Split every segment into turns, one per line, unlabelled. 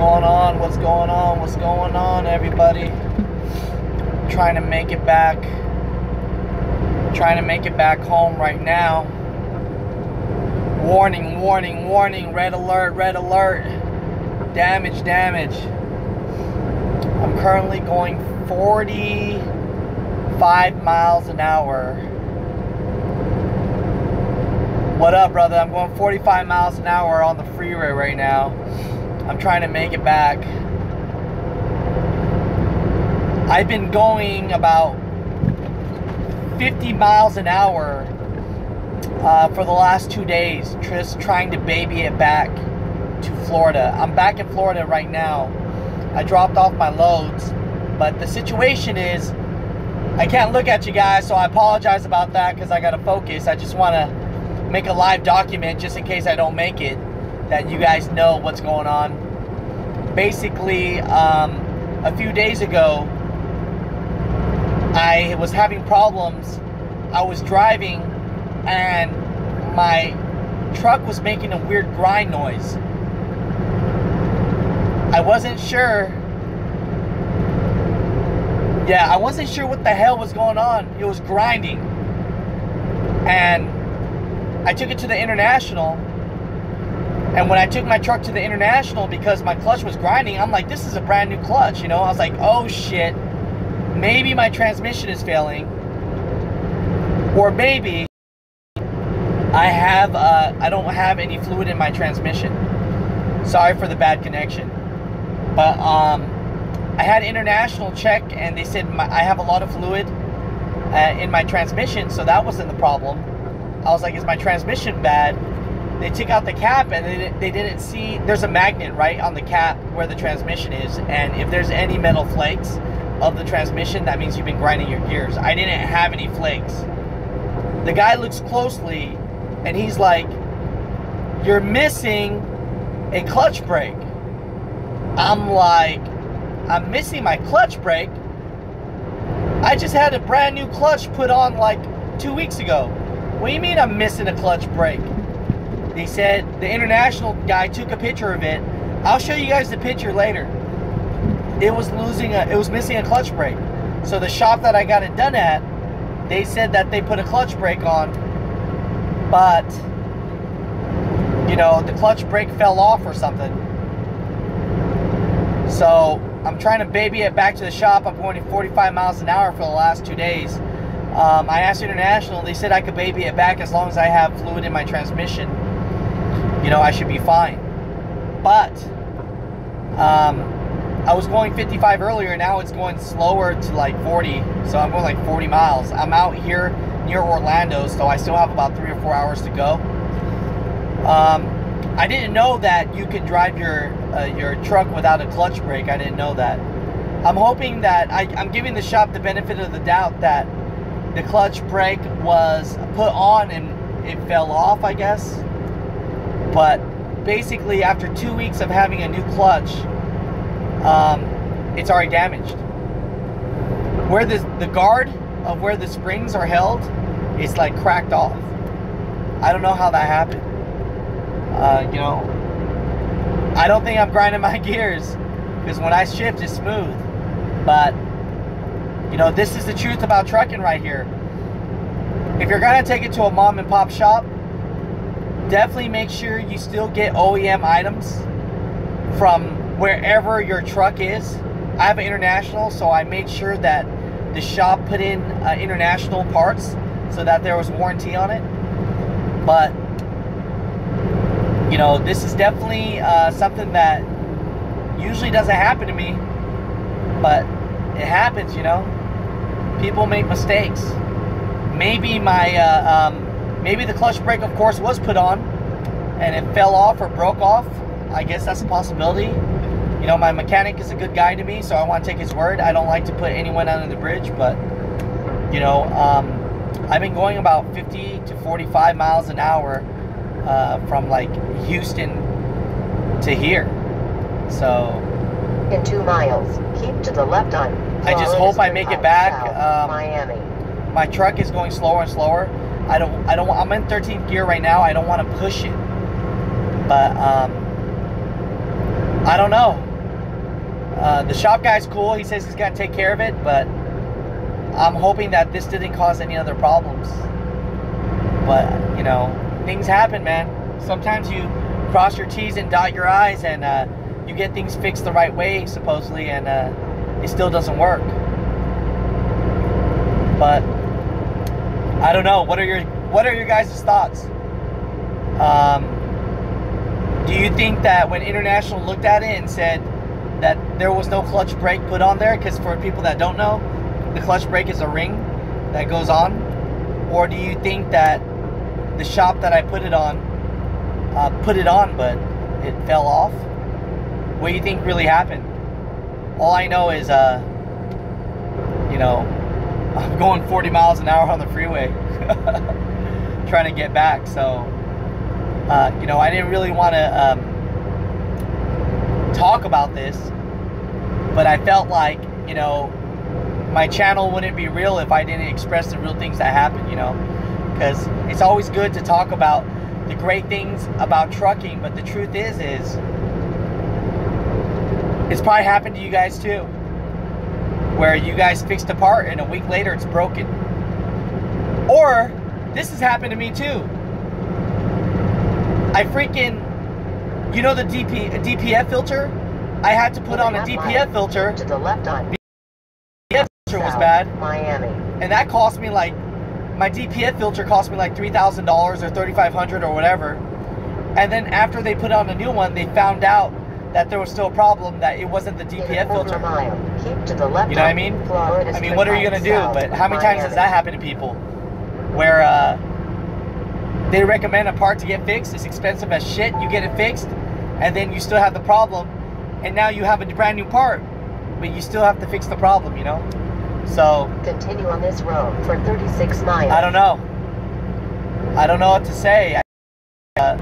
going on? What's going on? What's going on, everybody? Trying to make it back. Trying to make it back home right now. Warning, warning, warning. Red alert, red alert. Damage, damage. I'm currently going 45 miles an hour. What up, brother? I'm going 45 miles an hour on the freeway right now. I'm trying to make it back. I've been going about 50 miles an hour for the last 2 days, just trying to baby it back to Florida. I'm back in Florida right now. I dropped off my loads, but the situation is I can't look at you guys, so I apologize about that because I gotta focus. I just want to make a live document just in case I don't make it, that you guys know what's going on. Basically, a few days ago, I was having problems. I was driving and my truck was making a weird grind noise. I wasn't sure. Yeah, I wasn't sure what the hell was going on. It was grinding. And I took it to the International, and when I took my truck to the International, because my clutch was grinding, I'm like, this is a brand new clutch, you know? I was like, oh shit, maybe my transmission is failing, or maybe I don't have any fluid in my transmission. Sorry for the bad connection. But I had International check, and they said I have a lot of fluid in my transmission, so that wasn't the problem. I was like, is my transmission bad? They took out the cap and they didn't see, there's a magnet right on the cap where the transmission is, and if there's any metal flakes of the transmission, that means you've been grinding your gears. I didn't have any flakes. The guy looks closely and he's like, you're missing a clutch brake. I'm like, I'm missing my clutch brake? I just had a brand new clutch put on like 2 weeks ago. What do you mean I'm missing a clutch brake? They said the International guy took a picture of it. I'll show you guys the picture later. It was missing a clutch brake. So the shop that I got it done at, they said that they put a clutch brake on, but you know, the clutch brake fell off or something. So I'm trying to baby it back to the shop. I'm going 45 miles an hour for the last 2 days. I asked International, they said I could baby it back as long as I have fluid in my transmission. You know, I should be fine. But I was going 55 earlier, now it's going slower to like 40. So I'm going like 40 miles. I'm out here near Orlando, so I still have about 3 or 4 hours to go. I didn't know that you can drive your truck without a clutch brake. I didn't know that. I'm hoping that I'm giving the shop the benefit of the doubt that the clutch brake was put on and it fell off, I guess. But basically, after 2 weeks of having a new clutch, it's already damaged. Where the guard of where the springs are held is like cracked off. I don't know how that happened. You know, I don't think I'm grinding my gears, because when I shift, it's smooth. But you know, this is the truth about trucking right here. If you're gonna take it to a mom and pop shop, definitely make sure you still get OEM items from wherever your truck is. I have an International, so I made sure that the shop put in International parts so that there was warranty on it. But you know, this is definitely something that usually doesn't happen to me, but it happens, you know. People make mistakes. Maybe my maybe the clutch brake, of course, was put on and it fell off or broke off. I guess that's a possibility. You know, my mechanic is a good guy to me, so I want to take his word. I don't like to put anyone under the bridge, but you know, I've been going about 50 to 45 miles an hour from like Houston to here. So
in 2 miles, keep to the left on.
I just hope I make it back.
Miami.
My truck is going slower and slower. I'm in 13th gear right now. I don't want to push it, but I don't know. The shop guy's cool. He says he's gonna take care of it, but I'm hoping that this didn't cause any other problems. But, you know, things happen, man. Sometimes you cross your T's and dot your I's, and you get things fixed the right way, supposedly, and it still doesn't work. But I don't know. What are your guys' thoughts? Do you think that when International looked at it and said that there was no clutch brake put on there, because for people that don't know, the clutch brake is a ring that goes on, or do you think that the shop that I put it on but it fell off? What do you think really happened? All I know is you know, I'm going 40 miles an hour on the freeway trying to get back. So you know, I didn't really want to talk about this, but I felt like, you know, my channel wouldn't be real if I didn't express the real things that happen, you know, because it's always good to talk about the great things about trucking, but the truth is it's probably happened to you guys too, where you guys fixed a part and a week later it's broken. Or this has happened to me too. I freaking, you know, the DPF filter, I had to put on a DPF filter
to the left on
DPF filter was bad,
Miami,
and that cost me like, my DPF filter cost me like $3,000 or $3,500 or whatever. And then after they put on a new one, they found out that there was still a problem, that it wasn't the DPF filter.
Keep to the left.
You know what I mean? I mean, what are you gonna do? But how many times has that happened to people, where they recommend a part to get fixed, it's expensive as shit, you get it fixed, and then you still have the problem, and now you have a brand new part, but you still have to fix the problem, you know? So
continue on this road for 36 miles.
I don't know. I don't know what to say. I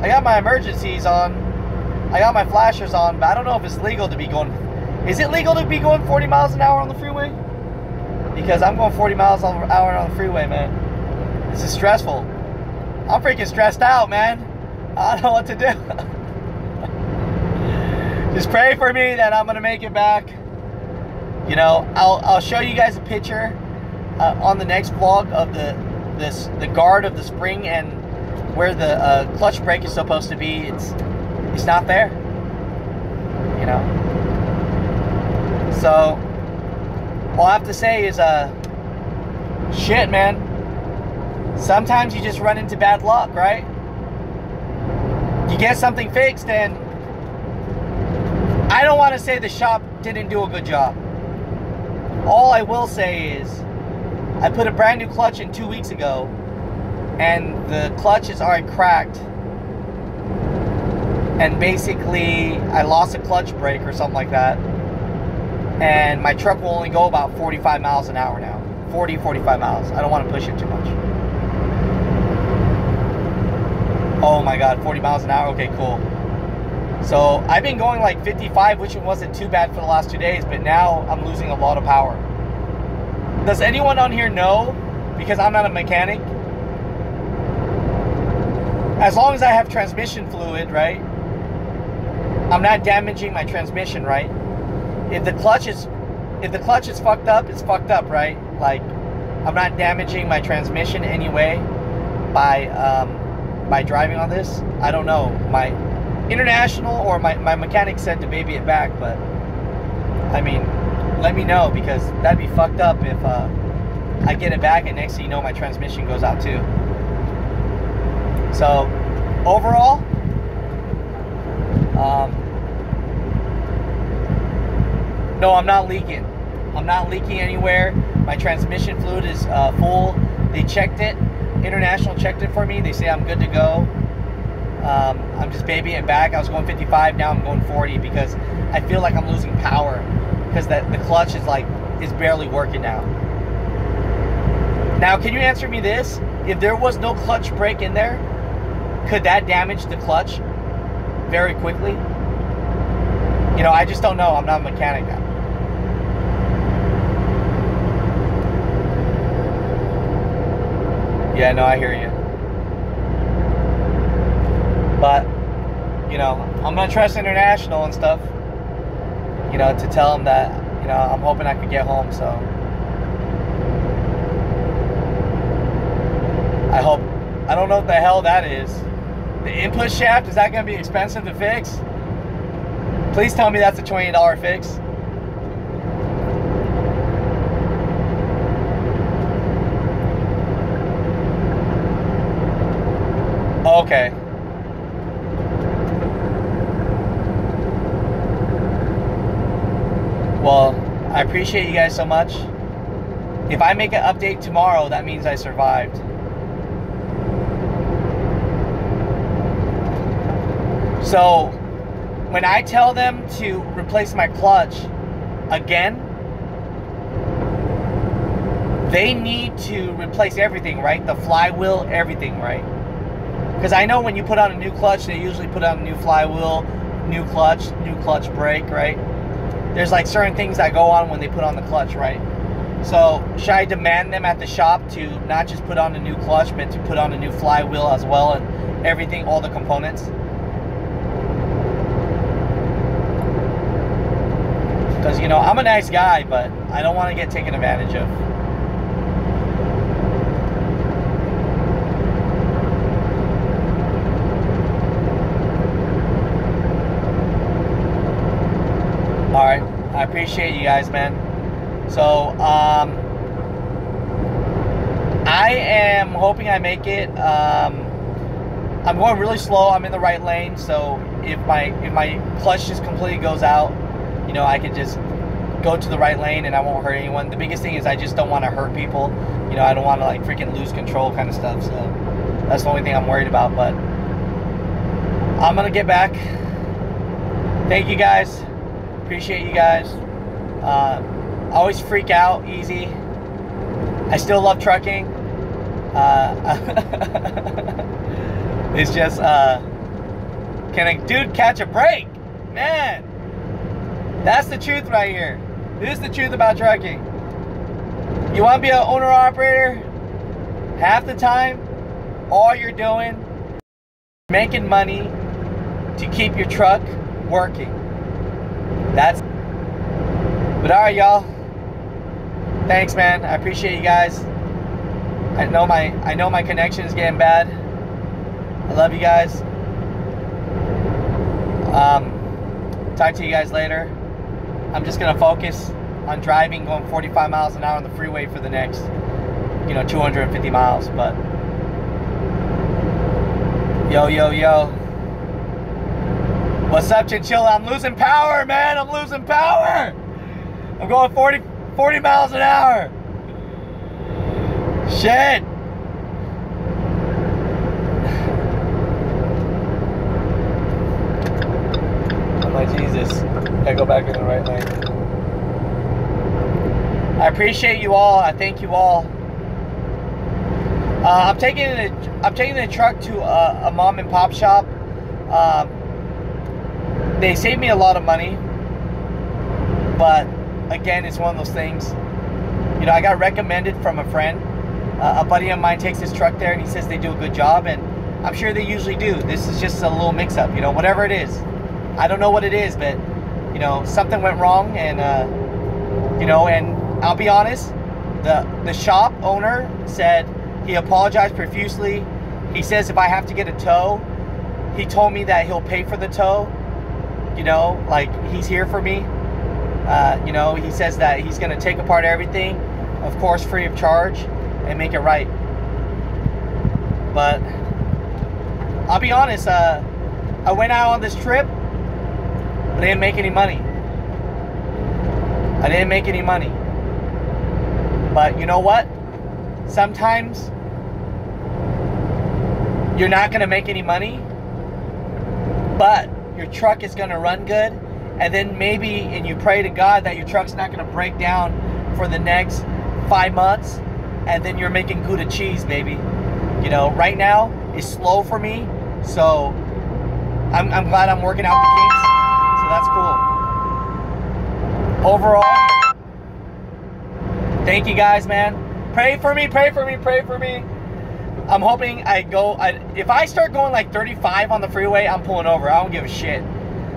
got my emergencies on. I got my flashers on, but I don't know if it's legal to be going. Is it legal to be going 40 miles an hour on the freeway? Because I'm going 40 miles an hour on the freeway, man. This is stressful. I'm freaking stressed out, man. I don't know what to do. Just pray for me that I'm gonna make it back. You know, I'll show you guys a picture on the next vlog of the guard of the spring, and where the clutch brake is supposed to be. It's not there. You know. So all I have to say is shit, man. Sometimes you just run into bad luck, right? You get something fixed, and I don't want to say the shop didn't do a good job. All I will say is I put a brand new clutch in 2 weeks ago, and the clutch is already cracked, and basically I lost a clutch brake or something like that, and my truck will only go about 45 miles an hour now. 40, 45 miles. I don't want to push it too much. Oh my god, 40 miles an hour. Okay, cool. So I've been going like 55, which wasn't too bad for the last 2 days, but now I'm losing a lot of power. Does anyone on here know? Because I'm not a mechanic. As long as I have transmission fluid, right? I'm not damaging my transmission, right? If the clutch is fucked up, it's fucked up, right? Like, I'm not damaging my transmission anyway by driving on this. I don't know. My International or my mechanic said to baby it back, but I mean, let me know, because that'd be fucked up if I get it back and next thing you know my transmission goes out too. So overall, no, I'm not leaking. I'm not leaking anywhere. My transmission fluid is full. They checked it. International checked it for me. They say I'm good to go. I'm just babying it back. I was going 55, now I'm going 40 because I feel like I'm losing power, because the clutch is barely working now. Now, can you answer me this? If there was no clutch brake in there, could that damage the clutch very quickly? You know, I just don't know. I'm not a mechanic now. Yeah, no, I hear you. But, you know, I'm gonna trust International and stuff, you know, to tell them that, you know, I'm hoping I could get home. So I hope. I don't know what the hell that is. The input shaft, is that gonna be expensive to fix? Please tell me that's a $20 fix. Okay. Well, I appreciate you guys so much. If I make an update tomorrow, that means I survived. So, when I tell them to replace my clutch again, they need to replace everything, right? The flywheel, everything, right? Because I know when you put on a new clutch, they usually put on a new flywheel, new clutch brake, right? There's like certain things that go on when they put on the clutch, right? So should I demand them at the shop to not just put on a new clutch, but to put on a new flywheel as well, and everything, all the components? Because, you know, I'm a nice guy, but I don't want to get taken advantage of. Alright, I appreciate you guys, man. So, I am hoping I make it. I'm going really slow. I'm in the right lane, so if my clutch just completely goes out, you know, I could just go to the right lane and I won't hurt anyone. The biggest thing is I just don't want to hurt people. You know, I don't want to like freaking lose control kind of stuff. So that's the only thing I'm worried about. But I'm gonna get back. Thank you guys. Appreciate you guys. I always freak out easy. I still love trucking. It's just, can a dude catch a break? Man, that's the truth right here. This is the truth about trucking. You want to be an owner-operator? Half the time, all you're doing, making money to keep your truck working. That's. But all right, y'all. Thanks, man. I appreciate you guys. I know my connection is getting bad. I love you guys. Talk to you guys later. I'm just gonna focus on driving, going 45 miles an hour on the freeway for the next, you know, 250 miles. But yo, what's up, Chinchilla? I'm losing power, man. I'm losing power. I'm going 40 miles an hour. Shit. I'm like, Jesus. Gotta go back in the right lane. I appreciate you all. I thank you all. I'm taking the truck to a mom and pop shop. They saved me a lot of money, but again, it's one of those things. You know, I got recommended from a friend. A buddy of mine takes his truck there, and he says they do a good job, and I'm sure they usually do. This is just a little mix-up, you know, whatever it is. I don't know what it is, but you know, something went wrong, and you know, and I'll be honest, the shop owner said he apologized profusely. He says if I have to get a tow, he told me that he'll pay for the tow. You know, like, he's here for me. You know, he says that he's gonna take apart everything, of course, free of charge, and make it right. But I'll be honest, I went out on this trip, but I didn't make any money. I didn't make any money. But you know what? Sometimes you're not gonna make any money, but your truck is gonna run good, and then maybe, and you pray to God that your truck's not gonna break down for the next 5 months, and then you're making Gouda cheese, baby. You know, right now it's slow for me, so I'm glad I'm working out the kinks, so that's cool. Overall, thank you guys, man. Pray for me, pray for me, pray for me. I'm hoping if I start going like 35 on the freeway, I'm pulling over. I don't give a shit.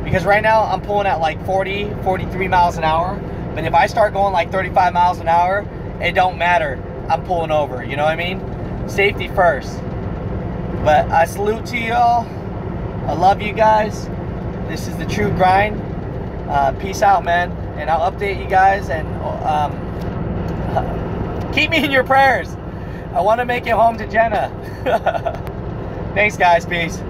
Because right now I'm pulling at like 40, 43 miles an hour. But if I start going like 35 miles an hour, it don't matter. I'm pulling over, you know what I mean? Safety first. But I salute to y'all. I love you guys. This is the true grind. Peace out, man. And I'll update you guys, and keep me in your prayers. I want to make it home to Jenna. Thanks, guys. Peace.